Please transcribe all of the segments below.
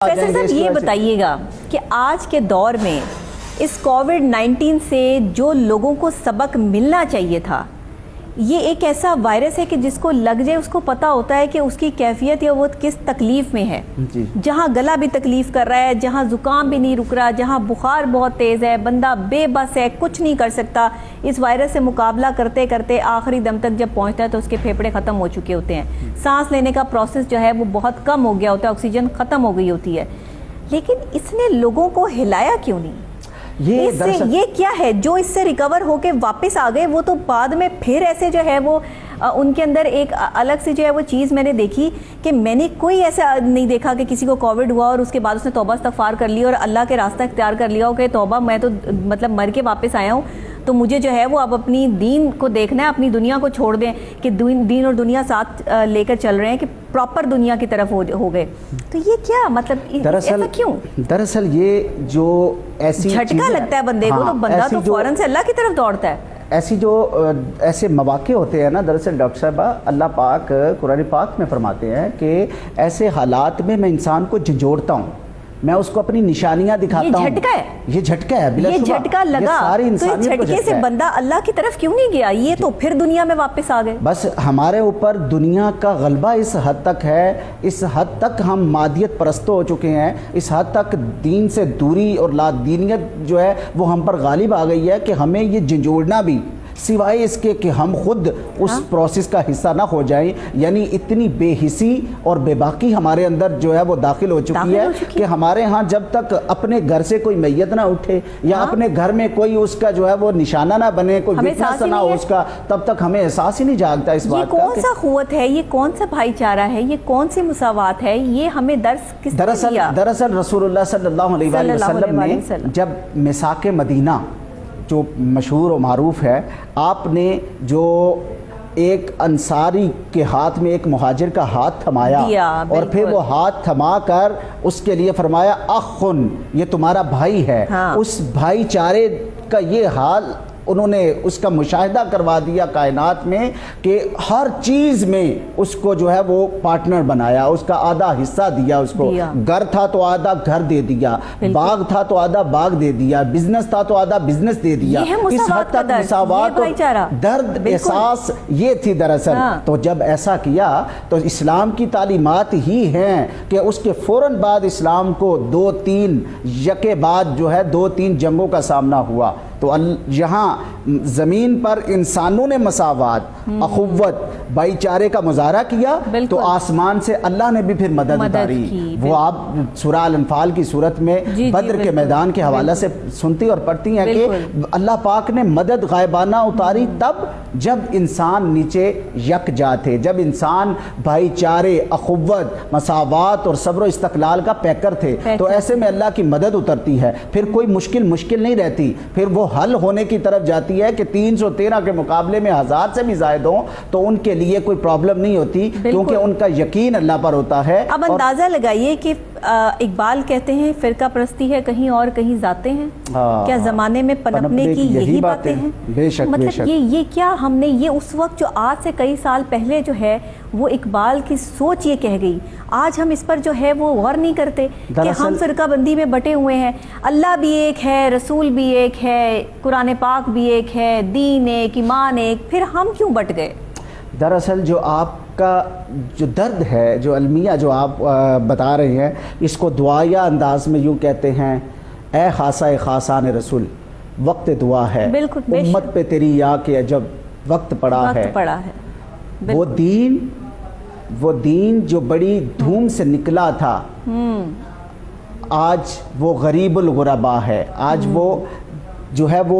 Professor साहब ये बताइए कि आज के दौर में इस कोविड-19 से जो लोगों को सबक मिलना चाहिए था, ये एक ऐसा वायरस है कि जिसको लग जाए उसको पता होता है कि उसकी कैफियत या वो किस तकलीफ में है। जहाँ गला भी तकलीफ कर रहा है, जहाँ जुकाम भी नहीं रुक रहा, जहाँ बुखार बहुत तेज़ है, बंदा बेबस है, कुछ नहीं कर सकता। इस वायरस से मुकाबला करते करते आखिरी दम तक जब पहुँचता है तो उसके फेफड़े ख़त्म हो चुके होते हैं, सांस लेने का प्रोसेस जो है वो बहुत कम हो गया होता है, ऑक्सीजन ख़त्म हो गई होती है। लेकिन इसने लोगों को हिलाया क्यों नहीं? ये क्या है जो इससे रिकवर होके वापस आ गए? वो तो बाद में फिर ऐसे जो है वो उनके अंदर एक अलग से जो है वो चीज़ मैंने देखी कि मैंने कोई ऐसा नहीं देखा कि किसी को कोविड हुआ और उसके बाद उसने तौबा इस्तगफार कर लिया और अल्लाह के रास्ता इख्तियार कर लिया हो कि तौबा मैं तो मतलब मर के वापस आया हूँ, तो मुझे जो है वो अब अपनी दीन को देखना है, अपनी दुनिया को छोड़ दें कि दीन और दुनिया साथ लेकर चल रहे हैं कि प्रॉपर दुनिया की तरफ हो गए। तो ये क्या मतलब ऐसा क्यों? दरअसल ये जो ऐसी झटका लगता है बंदे को, तो बंदा तो फौरन से अल्लाह की तरफ दौड़ता है। ऐसे मौके होते हैं ना, दरअसल डॉक्टर साहबा, अल्लाह पाक कुरान पाक में फरमाते हैं कि ऐसे हालात में मैं इंसान को झंझोड़ता हूँ, मैं उसको अपनी निशानियां दिखाता हूँ। ये झटका है, ये झटका है, ये झटका लगा तो इस झटके से बंदा अल्लाह की तरफ क्यों नहीं गया? ये तो फिर दुनिया में वापस आ गए। बस हमारे ऊपर दुनिया का गलबा इस हद तक है, इस हद तक हम मादियत परस्तो हो चुके हैं, इस हद तक दीन से दूरी और लादीनियत जो है वो हम पर गालिब आ गई है कि हमें ये झंझोड़ना भी, सिवाय इसके कि हम खुद उस प्रोसेस का हिस्सा ना हो जाएं। यानी इतनी बेहिसी और बेबाकी हमारे अंदर जो है वो दाखिल हो चुकी है कि हमारे यहाँ जब तक अपने घर से कोई मैयत ना उठे या अपने घर में कोई उसका जो है वो निशाना ना बने, कोई विटनेस ना हो उसका, तब तक हमें एहसास ही नहीं जागता इस बात का। कौन सा क़ुव्वत है, ये कौन सा भाईचारा है, ये कौन सी मुसावात है, ये हमें दर्स किस दरअसल रसूलुल्लाह सल्लल्लाहु अलैहि वसल्लम ने जब मिसाक मदीना जो मशहूर और मारूफ है, आपने जो एक अंसारी के हाथ में एक मुहाजिर का हाथ थमाया और फिर वो हाथ थमा कर उसके लिए फरमाया अखुन, ये तुम्हारा भाई है। उस भाईचारे का ये हाल उन्होंने उसका मुशाहिदा करवा दिया कायनात में कि हर चीज़ में उसको जो है वो पार्टनर बनाया, उसका आधा हिस्सा दिया उसको। घर था तो आधा घर दे दिया, बाग था तो आधा बाग दे दिया, बिजनेस था तो आधा बिजनेस दे दिया। इस हद तक मुसावात और दर्द एहसास ये थी दरअसल। तो जब ऐसा किया तो इस्लाम की तालीमात ही हैं कि उसके फ़ौरन बाद इस्लाम को 2-3 यके बाद जो है 2-3 जंगों का सामना हुआ। तो यहाँ ज़मीन पर इंसानों ने मसावात, अखुव्वत, भाईचारे का मुजाहरा किया, तो आसमान से अल्लाह ने भी फिर मदद उतारी। वो आप सूरह अल-अनफाल की सूरत में बद्र के मैदान के हवाला से सुनती और पढ़ती हैं कि अल्लाह पाक ने मदद गायबाना उतारी तब जब इंसान नीचे यकजा थे, जब इंसान भाईचारे, अखुव्वत, मसावात और सब्र इस्तक़लाल का पैकर थे। तो ऐसे में अल्लाह की मदद उतरती है, फिर कोई मुश्किल नहीं रहती, फिर वो हल होने की तरफ जाती है कि 313 के मुकाबले में 1000 से भी ज़ायद हो तो उनके लिए कोई प्रॉब्लम नहीं होती, क्योंकि उनका यकीन अल्लाह पर होता है। अब अंदाज़ा लगाइए कि इकबाल कहते हैं फ़िरका परस्ती है कहीं और कहीं जाते हैं, क्या ज़माने में पनपने की यही बातें हैं? बेशक, मतलब बेशक। ये क्या हमने ये उस वक्त जो आज से कई साल पहले जो है वो इकबाल की सोच ये कह गई, आज हम इस पर जो है वो गौर नहीं करते कि हम फ़िरका बंदी में बटे हुए हैं। अल्लाह भी एक है, रसूल भी एक है, कुरान पाक भी एक है, दीन एक, ईमान एक, फिर हम क्यों बट गए? दरअसल जो आपका जो दर्द है, जो अलमिया जो आप बता रहे हैं, इसको दुआया अंदाज में यूँ कहते हैं, ए खासा खासान रसूल वक्त दुआ है, उम्मत पे तेरी या के जब वक्त पड़ा है। वो दीन जो बड़ी धूम से निकला था, आज वो गरीबुल गुरबा है, आज वो जो है वो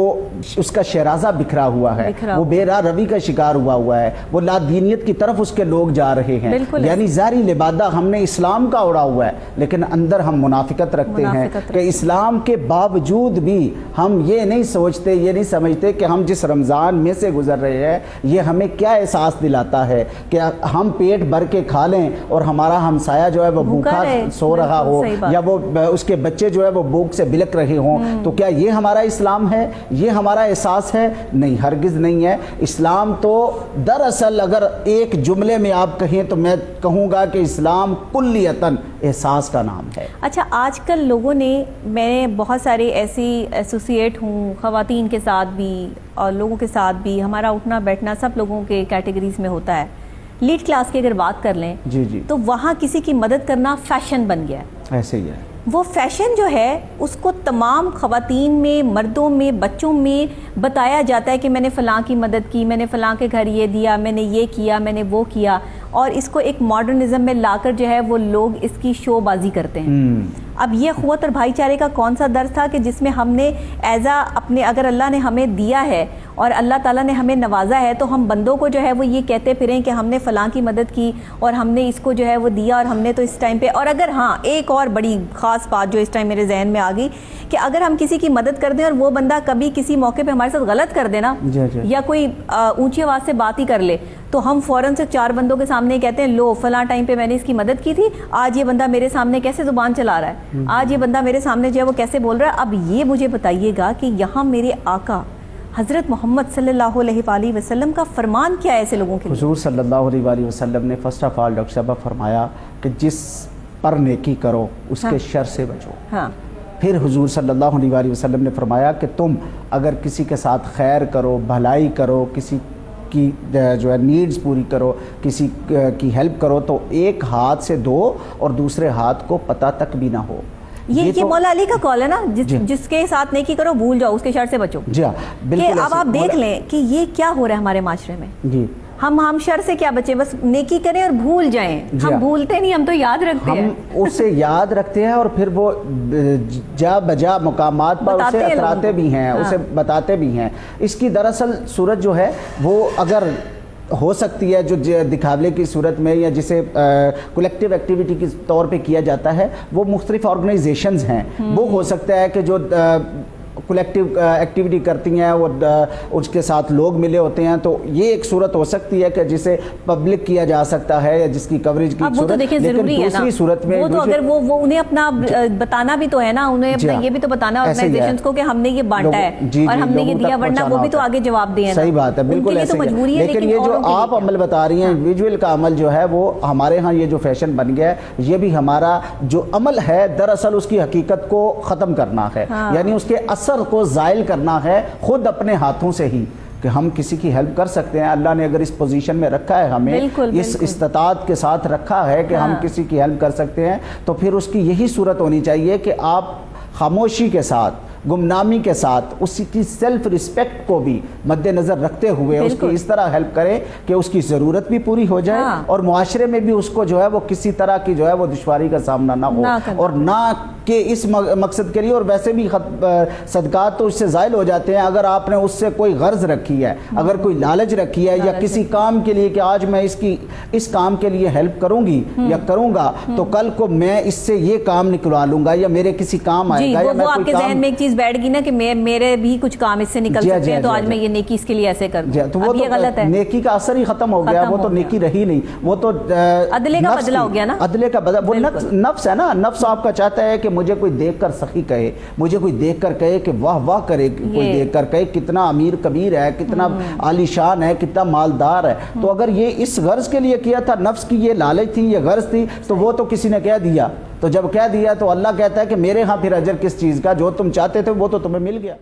उसका शराजा बिखरा हुआ है, वो बेरा रवि का शिकार हुआ है, वो लादीनियत की तरफ उसके लोग जा रहे हैं। यानी ज़ारी लिबादा हमने इस्लाम का उड़ा हुआ है, लेकिन अंदर हम मुनाफिकत रखते हैं कि इस्लाम के बावजूद भी हम ये नहीं सोचते, ये नहीं समझते कि हम जिस रमज़ान में से गुजर रहे हैं ये हमें क्या एहसास दिलाता है कि हम पेट भर के खा लें और हमारा हमसाया जो है वो भूखा सो रहा हो, या वो उसके बच्चे जो है वो भूख से बिलक रहे हों, तो क्या ये हमारा इस्लाम نام ہے، یہ ہمارا احساس ہے؟ نہیں، ہرگز نہیں ہے۔ اسلام تو دراصل اگر ایک جملے میں آپ کہیں تو میں کہوں گا کہ اسلام کلیتاً احساس کا نام ہے۔ اچھا، آج کل لوگوں نے، میں بہت سارے ایسی ایسوسیٹ ہوں، خواتین کے ساتھ بھی اور لوگوں کے ساتھ بھی، ہمارا اٹھنا بیٹھنا سب لوگوں کے کیٹیگریز میں ہوتا ہے۔ لیڈ کلاس کی اگر بات کر لیں تو وہاں کسی کی مدد کرنا فیشن بن گیا ہے۔ ایسے ہی ہے۔ وہ فیشن جو ہے اس کو تمام خواتین میں، مردوں میں، بچوں میں بتایا جاتا ہے کہ میں نے فلاں کی مدد کی، میں نے فلاں کے گھر یہ دیا، میں نے یہ کیا، میں نے وہ کیا، اور اس کو ایک ماڈرنزم میں لا کر جو ہے وہ لوگ اس کی شو بازی کرتے ہیں۔ اب یہ قوت اور بھائی چارے کا کون سا درس تھا کہ جس میں ہم نے اپنے، اگر اللہ نے ہمیں دیا ہے اور اللہ تعالیٰ نے ہمیں نوازا ہے تو ہم بندوں کو جو ہے وہ یہ کہتے پھریں کہ ہم نے فلاں کی مدد کی اور ہم نے اس کو جو ہے وہ دیا اور ہم نے تو اس ٹائم پہ۔ اور اگر ہاں، ایک اور بڑی خاص بات جو اس ٹائم میرے ذہن میں آ گئی کہ اگر ہم کسی کی مدد کر دیں اور وہ بندہ کبھی کسی موقع پہ ہمارے ساتھ غلط کر دے نا، یا کوئی اونچی آواز سے بات ہی کر لے، تو ہم فوراً سے 4 بندوں کے سامنے کہتے ہیں لو فلاں ٹائم پہ میں نے اس کی مدد کی تھی، آج یہ بندہ میرے سامنے کیسے زبان چلا رہا ہے، آج یہ بندہ میرے سامنے جو ہے وہ کیسے بول رہا ہے۔ اب یہ مجھے بتائیے گا کہ یہاں میرے آقا حضرت محمد صلی اللہ علیہ وآلہ وسلم کا فرمان کیا ہے ایسے لوگوں کے لیے؟ حضور صلی اللہ علیہ وآلہ وسلم نے فرسٹ آف آل ڈاکٹر صاحبہ فرمایا کہ جس پر نیکی کرو اس کے شر سے بچو۔ پھر حضور صلی اللہ علیہ وآلہ وسلم نے فرمایا کہ تم اگر کسی کے ساتھ خیر کرو، بھلائی کرو، کسی کی جو ہے نیڈز پوری کرو، کسی کی ہیلپ کرو، تو ایک ہاتھ سے دو اور دوسرے ہاتھ کو پتہ تک بھی نہ ہو۔ یہ مولا علی کا قول ہے نا، جس کے ساتھ نیکی کرو بھول جاؤ، اس کے شر سے بچو۔ جی ہاں، بالکل۔ اب آپ دیکھ لیں کہ یہ کیا ہو رہا ہے ہمارے معاشرے میں۔ جی، ہم شر سے کیا بچے، بس نیکی کریں اور بھول جائیں۔ ہم بھولتے نہیں، ہم تو یاد رکھتے ہیں، ہم اسے یاد رکھتے ہیں اور پھر وہ جا بجا مقامات پر اسے اتراتے بھی ہیں، اسے بتاتے بھی ہیں۔ اس کی دراصل صورت جو ہے وہ اگر ہو سکتی ہے جو دکھاوے کی صورت میں یا جسے کولیکٹیو ایکٹیویٹی کے طور پہ کیا جاتا ہے، وہ مختلف آرگنائزیشنز ہیں، وہ ہو سکتا ہے کہ جو کولیکٹیو ایکٹیویٹی کرتی ہیں اور اس کے ساتھ لوگ ملے ہوتے ہیں، تو یہ ایک صورت ہو سکتی ہے کہ جسے پبلک کیا جا سکتا ہے یا جس کی کوریج کی صورت۔ لیکن دوسری صورت میں وہ اگر وہ انہیں اپنا بتانا بھی تو ہے نا، انہیں اپنا یہ بھی تو بتانا آرگنائزیشنز کو کہ ہم نے یہ بانٹا ہے اور ہم نے یہ دیا، ورنہ وہ بھی تو آگے جواب دیں۔ صحیح بات ہے، بالکل ایسے ہی ہے۔ لیکن یہ جو آپ عمل بتا رہی ہیں، ویژول کا عمل جو ہے وہ ہمارے ہاں یہ جو فیشن بن گیا ہے، یہ بھی ہمارا جو عمل ہے دراصل اس کی حقیقت کو ختم کرنا ہے، یعنی اس کے اثر کو زائل کرنا ہے خود اپنے ہاتھوں سے ہی، کہ ہم کسی کی ہیلپ کر سکتے ہیں۔ اللہ نے اگر اس پوزیشن میں رکھا ہے، ہمیں اس استطاعت کے ساتھ رکھا ہے کہ ہم کسی کی ہیلپ کر سکتے ہیں، تو پھر اس کی یہی صورت ہونی چاہیے کہ آپ خاموشی کے ساتھ، گمنامی کے ساتھ، اس کی سیلف رسپیکٹ کو بھی مد نظر رکھتے ہوئے اس کی اس طرح ہیلپ کریں کہ اس کی ضرورت بھی پوری ہو جائے اور معاشرے میں بھی اس کو جو ہے وہ کسی طرح کی جو ہے وہ دشواری کا سامنا نہ ہو، اور نہ کہ اس مقصد کے لیے۔ اور ویسے بھی صدقات تو اس سے زائل ہو جاتے ہیں اگر آپ نے اس سے کوئی غرض رکھی ہے، اگر کوئی لالچ رکھی ہے، یا کسی کام کے لیے کہ آج میں اس کام کے لیے ہیلپ کروں گی یا کروں گا تو کل کو میں اس سے یہ کام نکلوا لوں گا یا میرے کسی کام آئے گا، یا میں کوئی کام بیٹھ گی نا کہ میرے بھی کچھ کام اس سے نکل سکتے ہیں، تو آج میں یہ نیکی اس کے لیے ایسے کر دوں، اب یہ غلط ہے۔ نیکی کا اثر ہی ختم ہو گیا، وہ تو نیکی رہی نہیں، وہ تو عدلے کا بدلہ ہو گیا نا، عدلے کا بدلہ۔ وہ نفس ہے نا، نفس آپ کا چاہتا ہے کہ مجھے کوئی دیکھ کر سخی کہے، مجھے کوئی دیکھ کر کہے کہ واہ واہ کرے، کوئی دیکھ کر کہے کتنا امیر کبیر ہے، کتنا عالی شان ہے، کتنا مالدار ہے۔ تو اگر یہ اس غرض کے لیے کیا تھا، نفس کی یہ لالچ تھی، یہ غرض تھی، تو وہ تو کسی نے کہہ دیا، تو جب کہہ دیا تو اللہ کہتا ہے کہ میرے ہاں پھر اجر کس چیز کا، جو تم چاہتے تھے وہ تو تمہیں مل گیا۔